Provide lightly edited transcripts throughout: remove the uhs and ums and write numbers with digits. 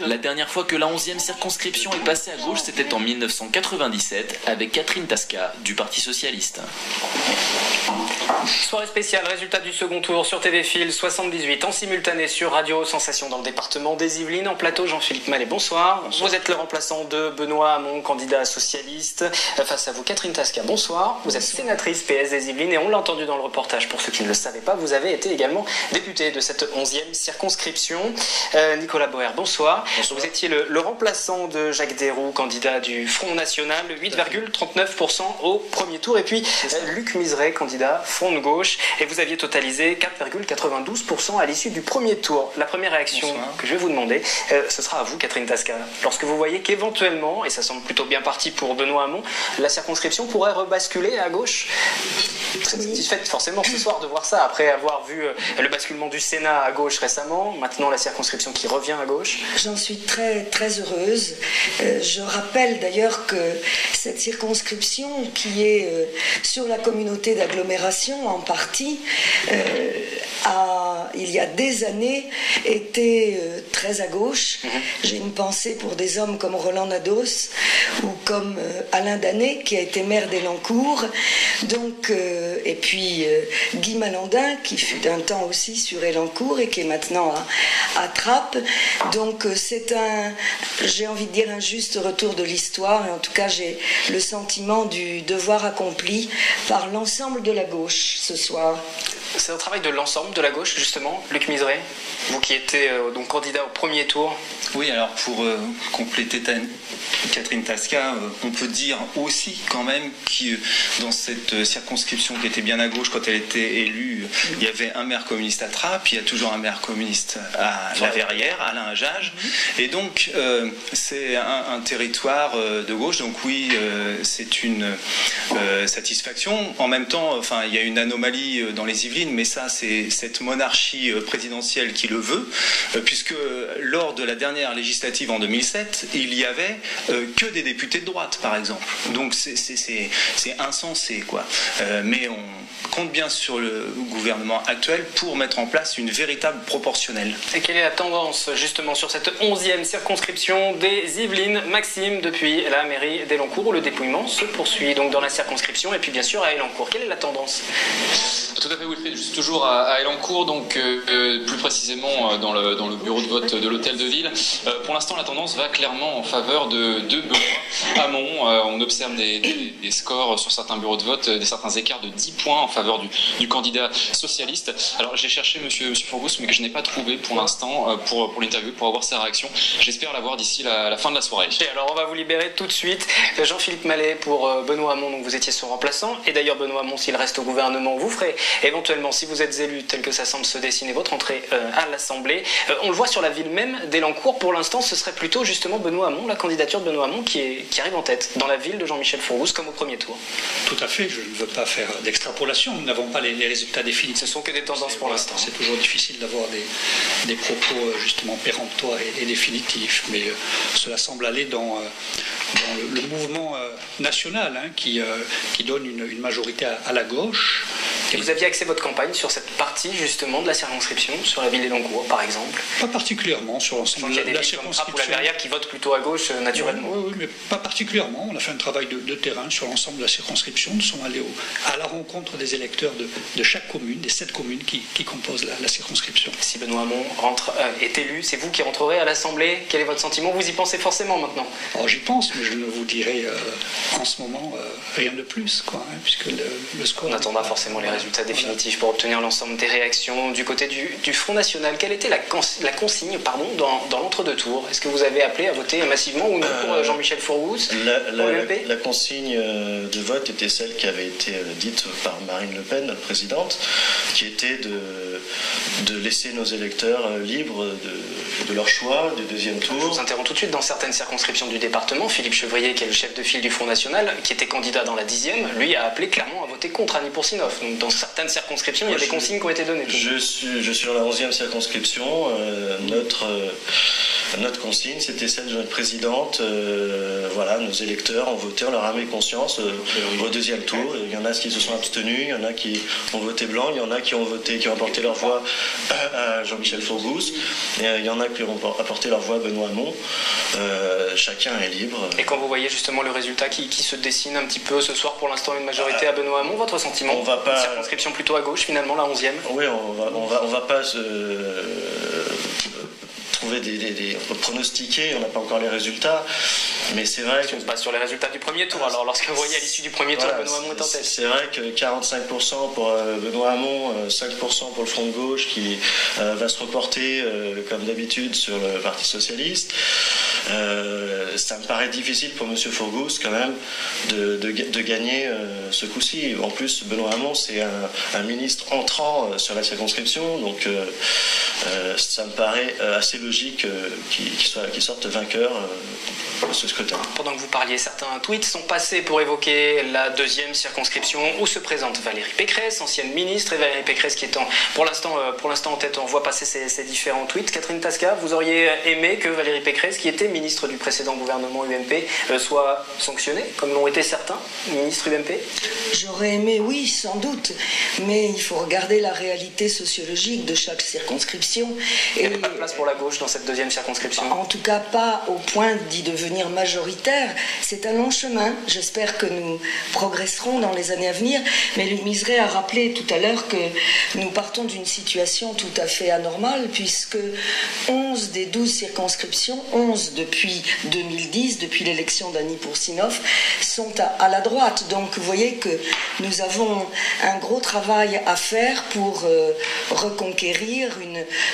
La dernière fois que la 11e circonscription est passée à gauche, c'était en 1997 avec Catherine Tasca du Parti Socialiste. Soirée spéciale, résultat du second tour sur TV Fil 78 en simultané sur Radio Sensation dans le département des Yvelines. En plateau, Jean-Philippe Mallet, bonsoir. Bonsoir. Vous êtes le remplaçant de Benoît Hamon, candidat socialiste. Face à vous, Catherine Tasca, bonsoir. Vous êtes sénatrice PS des Yvelines et on l'a entendu dans le reportage, pour ceux qui ne le savaient pas, vous avez été également député de cette 11e circonscription. Nicolas Boer, bonsoir. Vous étiez le remplaçant de Jacques Desroux, candidat du Front National, 8,39% au premier tour. Et puis Luc Miseret, candidat Front de gauche. Et vous aviez totalisé 4,92% à l'issue du premier tour. La première réaction que je vais vous demander, ce sera à vous, Catherine Tasca. Lorsque vous voyez qu'éventuellement, et ça semble plutôt bien parti pour Benoît Hamon, la circonscription pourrait rebasculer à gauche. Vous êtes satisfaite forcément ce soir de voir ça, après avoir vu le basculement du Sénat à gauche récemment, maintenant la circonscription qui revient à gauche. J'en suis très, très heureuse. Je rappelle d'ailleurs que cette circonscription, qui est sur la communauté d'agglomération en partie, il y a des années, était très à gauche. J'ai une pensée pour des hommes comme Roland Nados ou comme Alain Danet, qui a été maire d'Elancourt. Donc, et puis Guy Malandin, qui fut un temps aussi sur Elancourt et qui est maintenant à Trappes. Donc c'est j'ai envie de dire, un juste retour de l'histoire. Et en tout cas, j'ai le sentiment du devoir accompli par l'ensemble de la gauche ce soir. C'est un travail de l'ensemble de la gauche, justement, Luc Miseret, vous qui étiez donc candidat au premier tour. Oui, alors pour compléter Catherine Tasca, on peut dire aussi quand même que dans cette circonscription qui était bien à gauche quand elle était élue, il y avait un maire communiste à Trappes, il y a toujours un maire communiste à La Verrière, Alain Hajage, et donc c'est un territoire de gauche, donc oui, c'est une satisfaction. En même temps, enfin, il y a une anomalie dans les Yvelines, mais ça c'est cette monarchie présidentielle qui le veut, puisque lors de la dernière législative en 2007, il y avait que des députés de droite, par exemple. Donc c'est insensé, quoi. Mais on compte bien sur le gouvernement actuel pour mettre en place une véritable proportionnelle. Et quelle est la tendance, justement, sur cette 11e circonscription des Yvelines, Maxime, depuis la mairie d'Elancourt, où le dépouillement se poursuit donc dans la circonscription, et puis bien sûr à Elancourt. Quelle est la tendance ? Tout à fait, Wilfried, juste toujours à Elancourt, donc plus précisément dans le bureau de vote de l'hôtel de ville. Pour l'instant, la tendance va clairement en faveur de Benoît Hamon. On observe des scores sur certains bureaux de vote, certains écarts de 10 points en faveur du candidat socialiste. Alors j'ai cherché Monsieur Fourgous, mais que je n'ai pas trouvé pour l'instant pour l'interview, pour avoir sa réaction. J'espère l'avoir d'ici la fin de la soirée. Et alors on va vous libérer tout de suite. Jean-Philippe Mallet pour Benoît Hamon, donc vous étiez son remplaçant. Et d'ailleurs Benoît Hamon, s'il reste au gouvernement, vous ferez éventuellement, si vous êtes élu tel que ça semble se dessiner, votre entrée à l'Assemblée. On le voit sur la ville même d'Elancourt. Pour l'instant, ce serait plutôt justement Benoît Hamon, la candidature de Benoît Hamon qui arrive en tête dans la ville de Jean-Michel Fourgous, comme au premier tour. Tout à fait, je ne veux pas faire d'extrapolation, nous n'avons pas les résultats définitifs. Ce sont que des tendances pour l'instant. C'est toujours difficile d'avoir des propos justement péremptoires et définitifs, mais cela semble aller dans le mouvement national qui donne une majorité à la gauche. Et vous aviez axé votre campagne sur cette partie justement de la circonscription, sur la ville d'Elancourt par exemple? Pas particulièrement sur l'ensemble de la circonscription. Ou la Verrière qui vote plutôt à gauche naturellement. Oui, mais pas particulièrement. On a fait un travail de terrain sur l'ensemble de la circonscription. Nous sommes allés à la rencontre des électeurs de chaque commune, des 7 communes qui composent la circonscription. Si Benoît Hamon est élu, c'est vous qui rentrerez à l'Assemblée. Quel est votre sentiment? Vous y pensez forcément maintenant? Alors j'y pense, mais je ne vous dirai en ce moment rien de plus, puisque le score... On attendra forcément les résultats définitifs pour obtenir l'ensemble des réactions. Du côté du Front National, quelle était la consigne dans l'entre-deux-tours? Est-ce que vous avez appelé à voter massivement ou non pour Jean-Michel Fourgous? La consigne de vote était celle qui avait été dite par Marine Le Pen, notre présidente, qui était de laisser nos électeurs libres de leur choix du deuxième tour. Je vous interromps tout de suite. Dans certaines circonscriptions du département, Philippe Chevrier, qui est le chef de file du Front National, qui était candidat dans la 10e, lui a appelé clairement à voter contre Annie Poursinov. Donc dans certaines circonscriptions, il y a des consignes qui ont été données. Je suis dans la 11e circonscription. notre consigne, c'était celle de notre présidente. Voilà, nos électeurs ont voté, on leur a mis conscience au deuxième tour. Il y en a qui se sont abstenus, il y en a qui ont voté blanc, il y en a qui ont voté, qui ont apporté leur voix à Jean-Michel Fourgousse, et il y en a qui ont apporté leur voix à Benoît Hamon. Chacun est libre. Et quand vous voyez justement le résultat qui se dessine un petit peu ce soir, pour l'instant une majorité à Benoît Hamon, votre sentiment? On va pas... Une circonscription plutôt à gauche finalement, la 11e. Oui, on va pas trouver des pronostiquer, on n'a pas encore les résultats, mais c'est vrai que... On se base sur les résultats du premier tour, alors lorsque vous voyez à l'issue du premier tour, Benoît Hamon est en tête. C'est vrai que 45% pour Benoît Hamon, 5% pour le Front de gauche qui va se reporter comme d'habitude sur le Parti socialiste. Ça me paraît difficile pour M. Fourgousse quand même de gagner ce coup-ci. En plus, Benoît Hamon, c'est un ministre entrant sur la circonscription, donc ça me paraît assez logique qu'il sorte vainqueur de ce scrutin. Pendant que vous parliez, certains tweets sont passés pour évoquer la deuxième circonscription où se présente Valérie Pécresse, ancienne ministre, et Valérie Pécresse qui est pour l'instant en tête. On voit passer ces différents tweets. Catherine Tasca, vous auriez aimé que Valérie Pécresse, qui était ministre du précédent gouvernement UMP, soit sanctionnée, comme l'ont été certains ministres UMP? J'aurais aimé, oui, sans doute, mais il faut regarder la réalité sociologique de chaque circonscription. Il n'y avait pas de place pour la gauche dans cette deuxième circonscription? En tout cas, pas au point d'y devenir majoritaire. C'est un long chemin. J'espère que nous progresserons dans les années à venir. Mais Luc Miseray a rappelé tout à l'heure que nous partons d'une situation tout à fait anormale, puisque 11 des 12 circonscriptions, 11 depuis 2010, depuis l'élection d'Annie Pourcinoff, sont à la droite. Donc vous voyez que nous avons un gros travail à faire pour reconquérir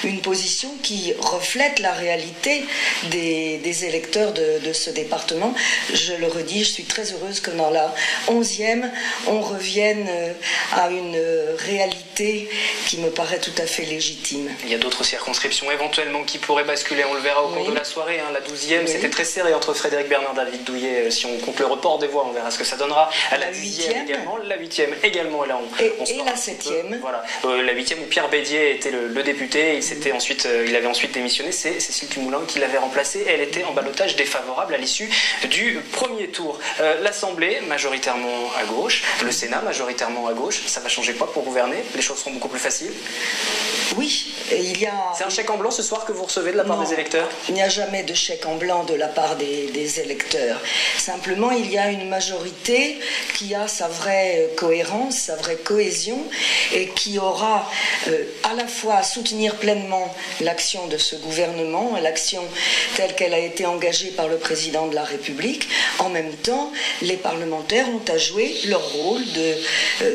une position qui reflète la réalité des électeurs de ce département. Je le redis, je suis très heureuse que dans la 11e, on revienne à une réalité qui me paraît tout à fait légitime. Il y a d'autres circonscriptions éventuellement qui pourraient basculer, on le verra au cours de la soirée. La 12e, c'était très serré entre Frédéric Bernard et David Douillet. Si on compte le report des voix, on verra ce que ça donnera. À la 10e également, la 8e également. Et là, et la 7e. Voilà. La 8e où Pierre Bédier était le député. Il avait ensuite démissionné. C'est Cécile Dumoulin qui l'avait remplacé. Elle était en ballotage défavorable à l'issue du premier tour. L'Assemblée, majoritairement à gauche. Le Sénat, majoritairement à gauche. Ça va changer quoi pour gouverner? Les choses seront beaucoup plus faciles? Oui, il y a... C'est un chèque en blanc ce soir que vous recevez de la part des électeurs? Il n'y a jamais de chèque en blanc de la part des électeurs. Simplement, il y a une majorité qui a sa vraie cohérence, sa vraie cohésion, et qui aura à la fois à soutenir pleinement l'action de ce gouvernement, l'action telle qu'elle a été engagée par le président de la République. En même temps, les parlementaires ont à jouer leur rôle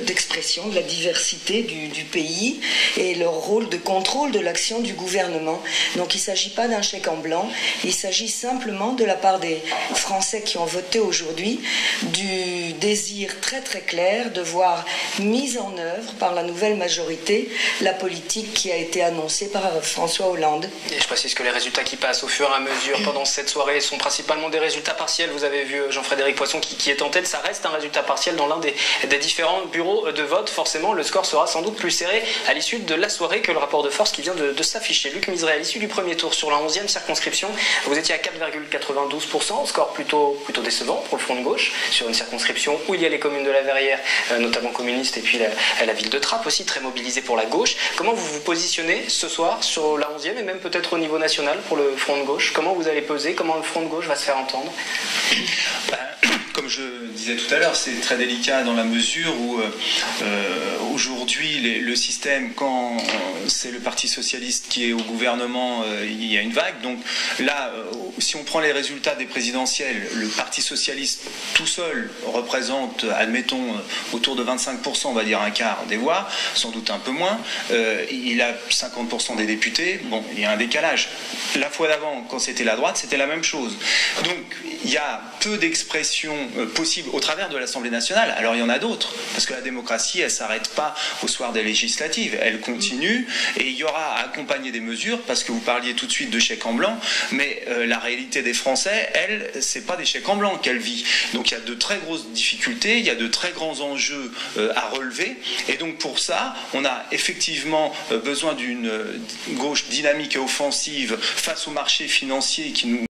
d'expression de la diversité du pays et leur rôle de contrôle de l'action du gouvernement. Donc il ne s'agit pas d'un chèque en blanc, il s'agit simplement de la part des Français qui ont voté aujourd'hui du désir très très clair de voir mise en œuvre par la nouvelle majorité la politique qui a été annoncée par François Hollande. Et je précise que les résultats qui passent au fur et à mesure pendant cette soirée sont principalement des résultats partiels. Vous avez vu Jean-Frédéric Poisson qui est en tête, ça reste un résultat partiel dans l'un des différents bureaux de vote. Forcément, le score sera sans doute plus serré à l'issue de la soirée que le rapport de force qui vient de s'afficher. Luc Miseray, à l'issue du premier tour sur la 11e circonscription, vous étiez à 4,92%, score plutôt décevant pour le Front de gauche, sur une circonscription où il y a les communes de la Verrière, notamment communistes, et puis la ville de Trappes aussi, très mobilisée pour la gauche. Comment vous vous positionnez ce soir sur la 11e et même peut-être au niveau national pour le Front de gauche? Comment vous allez peser? Comment le Front de gauche va se faire entendre? Comme je disais tout à l'heure, c'est très délicat dans la mesure où aujourd'hui le système, quand c'est le Parti socialiste qui est au gouvernement, il y a une vague. Donc là, si on prend les résultats des présidentielles, le Parti socialiste tout seul représente, admettons, autour de 25%, on va dire un quart des voix, sans doute un peu moins. Il a 50% des députés. Bon, il y a un décalage. La fois d'avant, quand c'était la droite, c'était la même chose. Donc il y a peu d'expression modifications possibles au travers de l'Assemblée nationale. Alors il y en a d'autres, parce que la démocratie, elle ne s'arrête pas au soir des législatives, elle continue, et il y aura à accompagner des mesures, parce que vous parliez tout de suite de chèques en blanc, mais la réalité des Français, elle, c'est pas des chèques en blanc qu'elle vit. Donc il y a de très grosses difficultés, il y a de très grands enjeux à relever, et donc pour ça, on a effectivement besoin d'une gauche dynamique et offensive face au marché financier qui nous